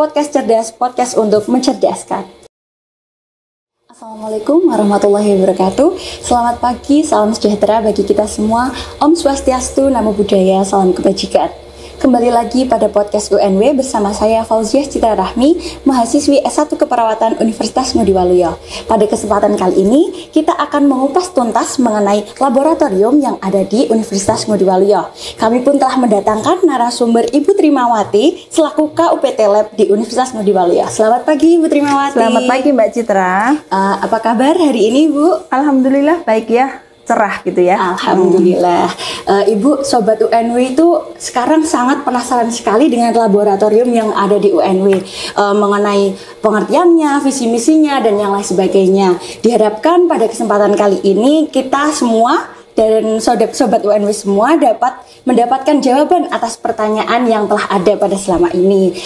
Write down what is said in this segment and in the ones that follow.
Podcast Cerdas, podcast untuk mencerdaskan. Assalamualaikum warahmatullahi wabarakatuh. Selamat pagi, salam sejahtera bagi kita semua. Om Swastiastu, Namo Buddhaya, salam kebajikan. Kembali lagi pada podcast UNW bersama saya Fauziah Citra Rahmi, mahasiswi S1 Keperawatan Universitas Ngudi Waluyo. Pada kesempatan kali ini, kita akan mengupas tuntas mengenai laboratorium yang ada di Universitas Ngudi Waluyo. Kami pun telah mendatangkan narasumber Ibu Trimawati selaku KUPT Lab di Universitas Ngudi Waluyo. Selamat pagi Ibu Trimawati. Selamat pagi Mbak Citra. Apa kabar hari ini Bu? Alhamdulillah baik ya. Cerah gitu ya. Alhamdulillah. Ibu Sobat UNW itu sekarang sangat penasaran sekali dengan laboratorium yang ada di UNW, mengenai pengertiannya, visi misinya dan yang lain sebagainya. Diharapkan pada kesempatan kali ini kita semua dan sobat UNW semua dapat mendapatkan jawaban atas pertanyaan yang telah ada pada selama ini.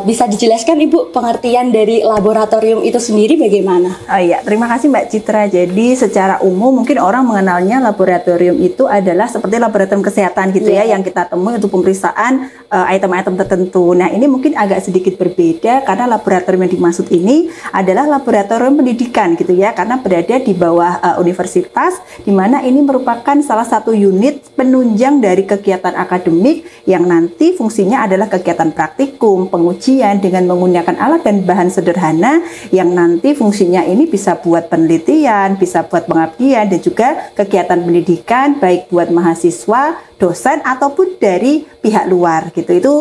Bisa dijelaskan Ibu pengertian dari laboratorium itu sendiri bagaimana? Oh iya, terima kasih Mbak Citra. Jadi secara umum mungkin orang mengenalnya laboratorium itu adalah seperti laboratorium kesehatan gitu ya, yang kita temui untuk pemeriksaan item-item tertentu. Nah ini mungkin agak sedikit berbeda karena laboratorium yang dimaksud ini adalah laboratorium pendidikan gitu ya, karena berada di bawah universitas, di mana ini merupakan salah satu unit penunjang dari kegiatan akademik yang nanti fungsinya adalah kegiatan praktikum, pengujian dengan menggunakan alat dan bahan sederhana yang nanti fungsinya ini bisa buat penelitian, bisa buat pengabdian dan juga kegiatan pendidikan baik buat mahasiswa, dosen ataupun dari pihak luar gitu. Itu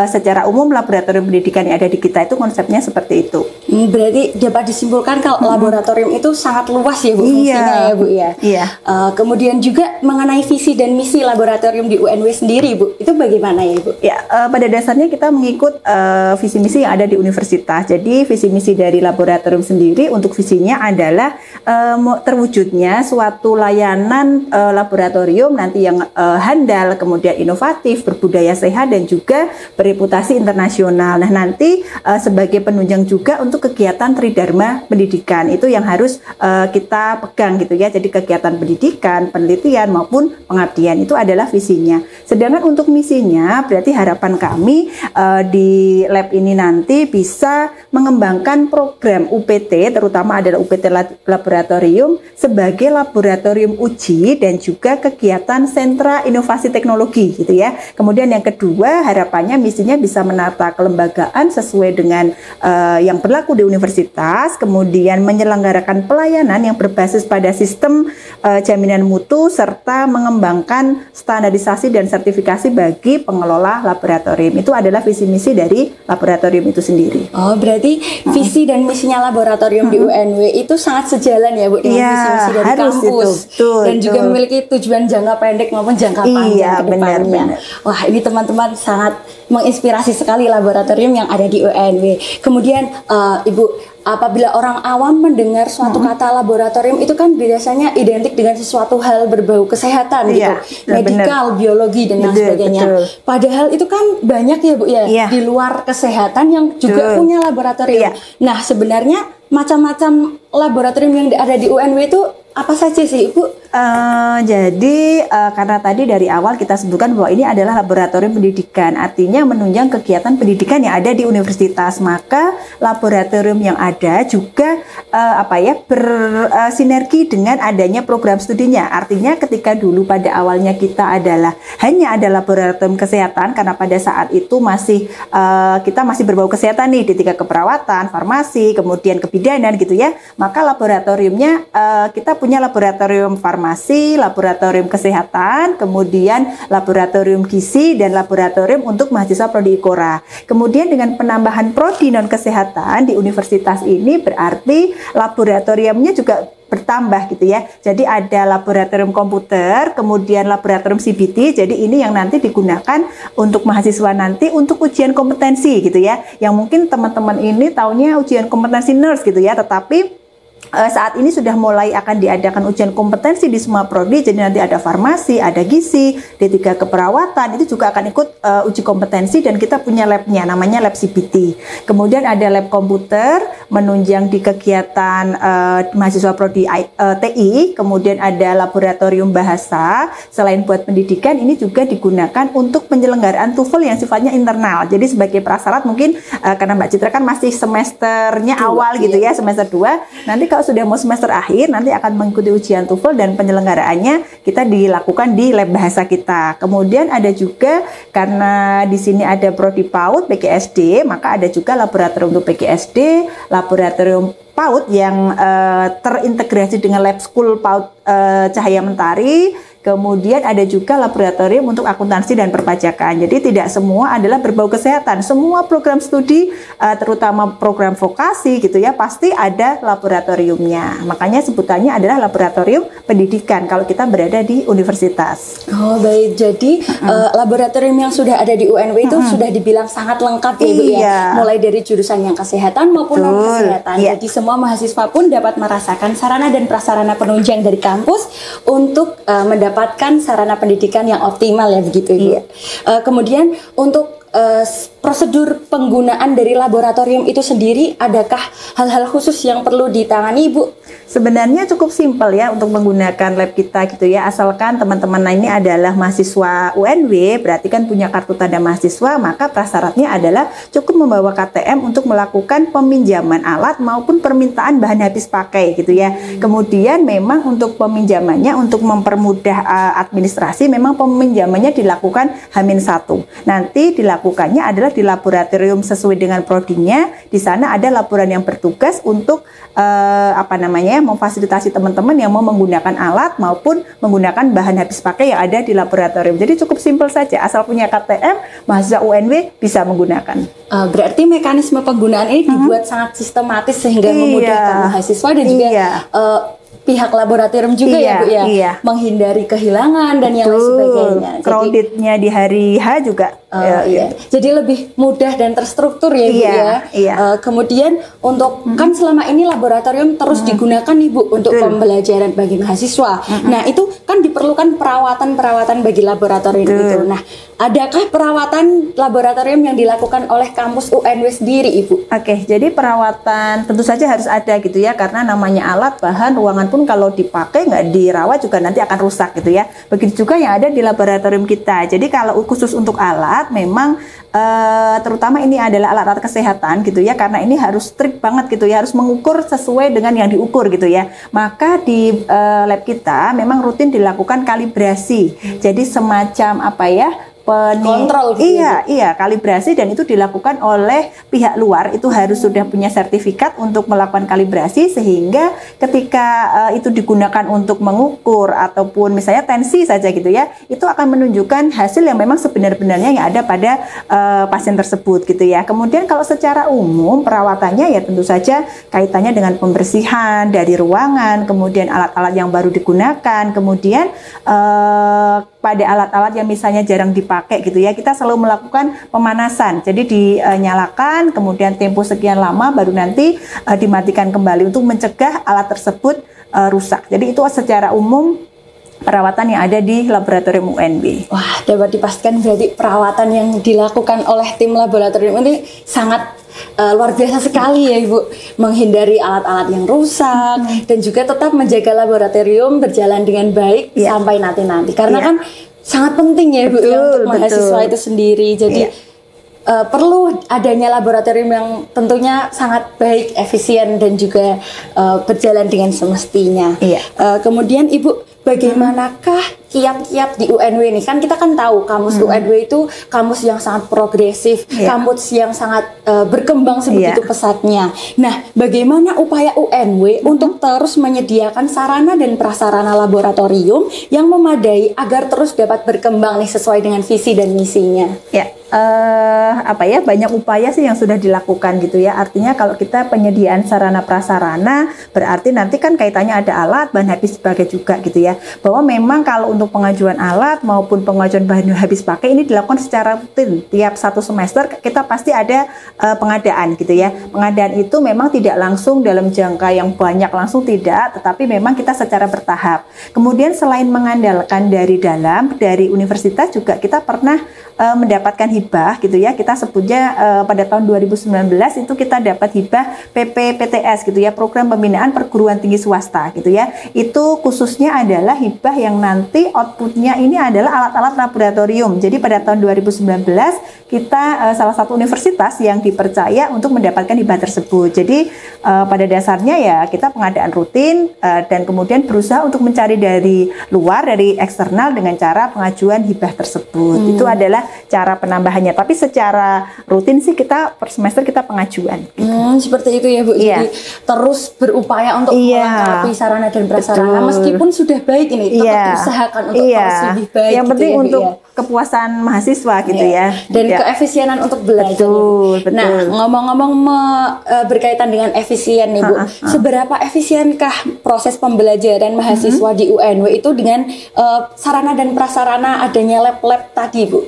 secara umum laboratorium pendidikan yang ada di kita itu konsepnya seperti itu. Berarti dapat disimpulkan kalau laboratorium itu sangat luas ya Bu fungsinya ya Bu ya. Iya. Kemudian juga mengenai visi dan misi laboratorium di UNW sendiri Bu, itu bagaimana ya Ibu? Ya, pada dasarnya kita mengikut visi misi yang ada di universitas. Jadi visi misi dari laboratorium sendiri untuk visinya adalah terwujudnya suatu layanan laboratorium nanti yang handal, kemudian inovatif, berbudaya sehat dan juga bereputasi internasional. Nah nanti sebagai penunjang juga untuk kegiatan tridharma pendidikan itu yang harus kita pegang gitu ya. Jadi kegiatan pendidikan, penelitian maupun pengabdian itu adalah visinya. Sedangkan untuk misinya berarti harapan kami di lab ini nanti bisa mengembangkan program UPT, terutama adalah UPT laboratorium sebagai laboratorium uji dan juga kegiatan sentra inovasi teknologi gitu ya. Kemudian yang kedua harapannya misinya bisa menata kelembagaan sesuai dengan yang berlaku di universitas, kemudian menyelenggarakan pelayanan yang berbasis pada sistem jaminan mutu serta mengembangkan standarisasi dan sertifikasi bagi pengelola laboratorium. Itu adalah visi misi dari laboratorium itu sendiri. Oh, berarti visi dan misinya laboratorium di UNW itu sangat sejalan ya Bu dengan visi misi dari kampus dan juga memiliki tujuan jangka pendek maupun jangka panjang ke depannya. Wah, ini teman-teman sangat menginspirasi sekali laboratorium yang ada di UNW. Kemudian Ibu, apabila orang awam mendengar suatu kata laboratorium itu kan biasanya identik dengan sesuatu hal berbau kesehatan gitu, medikal, biologi dan lain sebagainya. Padahal itu kan banyak ya Bu ya, di luar kesehatan yang juga punya laboratorium. Nah sebenarnya macam-macam laboratorium yang ada di UNW itu apa saja sih Ibu? Jadi karena tadi dari awal kita sebutkan bahwa ini adalah laboratorium pendidikan, artinya menunjang kegiatan pendidikan yang ada di universitas, maka laboratorium yang ada juga bersinergi dengan adanya program studinya. Artinya ketika dulu pada awalnya kita hanya ada laboratorium kesehatan karena pada saat itu kita masih berbau kesehatan nih di tingkat keperawatan, farmasi, kemudian kebidanan gitu ya. Maka laboratoriumnya kita punya laboratorium farmasi, laboratorium kesehatan, kemudian laboratorium gizi dan laboratorium untuk mahasiswa prodi IKORA. Kemudian dengan penambahan prodi non kesehatan di universitas ini berarti laboratoriumnya juga bertambah gitu ya. Jadi ada laboratorium komputer, kemudian laboratorium CBT. Jadi ini yang nanti digunakan untuk mahasiswa nanti untuk ujian kompetensi gitu ya. Yang mungkin teman-teman ini taunya ujian kompetensi nurse gitu ya, tetapi saat ini sudah mulai akan diadakan ujian kompetensi di semua prodi. Jadi nanti ada farmasi, ada gizi, D3 keperawatan, itu juga akan ikut uji kompetensi, dan kita punya labnya namanya lab CBT. Kemudian ada lab komputer menunjang di kegiatan mahasiswa prodi TI. Kemudian ada laboratorium bahasa. Selain buat pendidikan, ini juga digunakan untuk penyelenggaraan TOEFL yang sifatnya internal. Jadi sebagai prasyarat mungkin karena Mbak Citra kan masih semesternya awal gitu ya, semester 2. Nanti kalau sudah mau semester akhir, nanti akan mengikuti ujian TOEFL, dan penyelenggaraannya kita dilakukan di lab bahasa kita. Kemudian ada juga, karena di sini ada prodi PAUD PGSD, maka ada juga laboratorium untuk PGSD, laboratorium PAUD yang terintegrasi dengan lab school PAUD Cahaya Mentari. Kemudian ada juga laboratorium untuk akuntansi dan perpajakan. Jadi tidak semua adalah berbau kesehatan. Semua program studi, terutama program vokasi gitu ya, pasti ada laboratoriumnya. Makanya sebutannya adalah laboratorium pendidikan kalau kita berada di universitas. Oh baik, jadi laboratorium yang sudah ada di UNW itu sudah dibilang sangat lengkap ya Bu ya. Mulai dari jurusan yang kesehatan maupun non kesehatan. Jadi semua mahasiswa pun dapat merasakan sarana dan prasarana penunjang dari kampus untuk mendapatkan sarana pendidikan yang optimal ya begitu Ibu. Kemudian untuk prosedur penggunaan dari laboratorium itu sendiri, adakah hal-hal khusus yang perlu ditangani Ibu? Sebenarnya cukup simpel ya untuk menggunakan lab kita gitu ya, asalkan teman-teman ini adalah mahasiswa UNW, berarti kan punya kartu tanda mahasiswa, maka prasyaratnya adalah cukup membawa KTM untuk melakukan peminjaman alat maupun permintaan bahan habis pakai gitu ya. Kemudian memang untuk peminjamannya, untuk mempermudah administrasi, memang peminjamannya dilakukan H-1. Nanti dilakukannya adalah di laboratorium sesuai dengan prodinya. Di sana ada laboran yang bertugas untuk memfasilitasi teman-teman yang mau menggunakan alat maupun menggunakan bahan habis pakai yang ada di laboratorium. Jadi cukup simpel saja, asal punya KTM, mahasiswa UNW bisa menggunakan. Berarti mekanisme penggunaan ini dibuat sangat sistematis sehingga memudahkan mahasiswa dan juga pihak laboratorium juga ya Bu ya, menghindari kehilangan dan yang lain sebagainya. Crowdednya di hari H juga. Jadi lebih mudah dan terstruktur ya Bu ya. Kemudian untuk kan selama ini laboratorium terus digunakan nih Bu untuk pembelajaran bagi mahasiswa. Nah itu kan diperlukan perawatan bagi laboratorium itu. Nah adakah perawatan laboratorium yang dilakukan oleh kampus UNW sendiri Ibu? Oke, jadi perawatan tentu saja harus ada gitu ya, karena namanya alat, bahan, ruangan pun kalau dipakai nggak dirawat juga nanti akan rusak gitu ya. Begitu juga yang ada di laboratorium kita. Jadi kalau khusus untuk alat, memang terutama ini adalah alat-alat kesehatan gitu ya, karena ini harus strict banget gitu ya, harus mengukur sesuai dengan yang diukur gitu ya. Maka di lab kita memang rutin dilakukan kalibrasi. Jadi semacam kontrol gitu. Iya, kalibrasi, dan itu dilakukan oleh pihak luar. Itu harus sudah punya sertifikat untuk melakukan kalibrasi, sehingga ketika itu digunakan untuk mengukur ataupun misalnya tensi saja gitu ya, itu akan menunjukkan hasil yang memang sebenar-benarnya yang ada pada pasien tersebut gitu ya. Kemudian kalau secara umum perawatannya ya tentu saja kaitannya dengan pembersihan dari ruangan, kemudian alat-alat yang baru digunakan, kemudian pada alat-alat yang misalnya jarang dipakai gitu ya, kita selalu melakukan pemanasan. Jadi dinyalakan, kemudian tempo sekian lama baru nanti dimatikan kembali untuk mencegah alat tersebut rusak. Jadi itu secara umum perawatan yang ada di laboratorium UNB. Wah, dapat dipastikan berarti perawatan yang dilakukan oleh tim laboratorium ini sangat luar biasa sekali ya Ibu, menghindari alat-alat yang rusak dan juga tetap menjaga laboratorium berjalan dengan baik sampai nanti karena kan sangat penting ya Ibu ya, untuk mahasiswa itu sendiri. Jadi perlu adanya laboratorium yang tentunya sangat baik, efisien dan juga berjalan dengan semestinya. Kemudian Ibu, bagaimanakah kiat-kiat di UNW ini? Kan kita kan tahu kampus UNW itu kampus yang sangat progresif, kampus yang sangat berkembang sebegitu pesatnya. Nah, bagaimana upaya UNW untuk terus menyediakan sarana dan prasarana laboratorium yang memadai agar terus dapat berkembang nih sesuai dengan visi dan misinya? Ya, banyak upaya sih yang sudah dilakukan gitu ya. Artinya kalau kita penyediaan sarana prasarana berarti nanti kan kaitannya ada alat, bahan habis pakai juga gitu ya. Bahwa memang kalau untuk pengajuan alat maupun pengajuan bahan habis pakai ini dilakukan secara rutin. Tiap 1 semester kita pasti ada pengadaan gitu ya. Pengadaan itu memang tidak langsung dalam jangka yang banyak, langsung tidak, tetapi memang kita secara bertahap. Kemudian selain mengandalkan dari dalam, dari universitas juga kita pernah mendapatkan hibah gitu ya. Kita sebutnya pada tahun 2019 itu kita dapat hibah PPPTS gitu ya, Program Pembinaan Perguruan Tinggi Swasta gitu ya. Itu khususnya adalah hibah yang nanti outputnya ini adalah alat-alat laboratorium. Jadi pada tahun 2019 kita salah satu universitas yang dipercaya untuk mendapatkan hibah tersebut. Jadi pada dasarnya ya kita pengadaan rutin dan kemudian berusaha untuk mencari dari luar, dari eksternal dengan cara pengajuan hibah tersebut. Itu adalah cara penambahannya. Tapi secara rutin sih kita per semester kita pengajuan. Seperti itu ya Bu. Jadi terus berupaya untuk melengkapi sarana dan prasarana. Meskipun sudah baik ini, tetap diusahakan untuk terus lebih baik. Yang penting gitu untuk kepuasan mahasiswa gitu ya. Dan keefisienan untuk belajar. Betul. Nah, ngomong-ngomong berkaitan dengan efisien nih Bu. Seberapa efisienkah proses pembelajaran mahasiswa di UNW itu dengan sarana dan prasarana adanya lab-lab tadi Bu?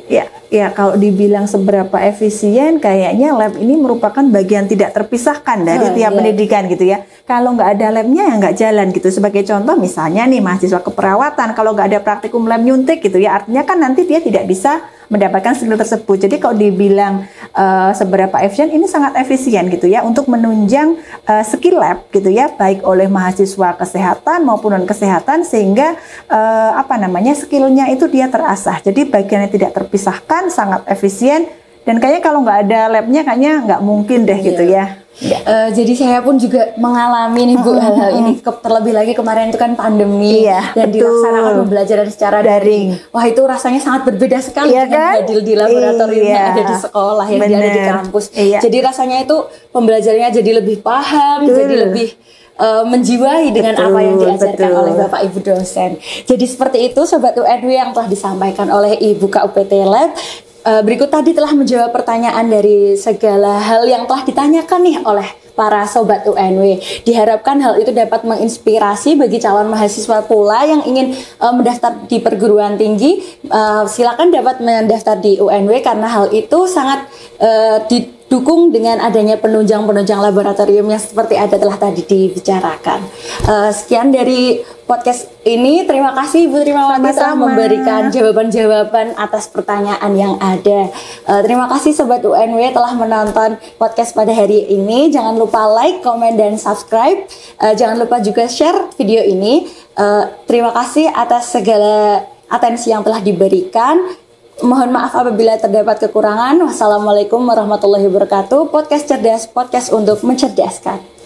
Ya, kalau dibilang seberapa efisien, kayaknya lab ini merupakan bagian tidak terpisahkan dari tiap pendidikan gitu ya. Kalau nggak ada labnya ya nggak jalan gitu. Sebagai contoh misalnya nih mahasiswa keperawatan, kalau nggak ada praktikum lab nyuntik gitu ya, artinya kan nanti dia tidak bisa mendapatkan skill tersebut. Jadi kalau dibilang seberapa efisien, ini sangat efisien gitu ya untuk menunjang skill lab gitu ya, baik oleh mahasiswa kesehatan maupun non kesehatan, sehingga skillnya itu dia terasah. Jadi bagian yang tidak terpisahkan, sangat efisien, dan kayaknya kalau nggak ada labnya kayaknya nggak mungkin deh gitu ya. Jadi saya pun juga mengalami nih Bu hal-hal ini. Terlebih lagi kemarin itu kan pandemi dan dilaksanakan pembelajaran secara daring. Wah, itu rasanya sangat berbeda sekali dengan hadir di laboratorium yang ada di sekolah, yang ada di kampus. Jadi rasanya itu pembelajarannya jadi lebih paham, jadi lebih menjiwai dengan apa yang diajarkan oleh Bapak Ibu dosen. Jadi seperti itu Sobat UNW yang telah disampaikan oleh Ibu KUPT Lab. Berikut tadi telah menjawab pertanyaan dari segala hal yang telah ditanyakan nih oleh para Sobat UNW. Diharapkan hal itu dapat menginspirasi bagi calon mahasiswa pula yang ingin mendaftar di perguruan tinggi. Silakan dapat mendaftar di UNW karena hal itu sangat didukung dengan adanya penunjang-penunjang laboratorium yang seperti ada telah tadi dibicarakan. Sekian dari podcast ini. Terima kasih Ibu Trimawati telah memberikan jawaban-jawaban atas pertanyaan yang ada. Terima kasih Sobat UNW telah menonton podcast pada hari ini. Jangan lupa like, komen, dan subscribe. Jangan lupa juga share video ini. Terima kasih atas segala atensi yang telah diberikan. Mohon maaf apabila terdapat kekurangan. Wassalamualaikum warahmatullahi wabarakatuh. Podcast cerdas, podcast untuk mencerdaskan.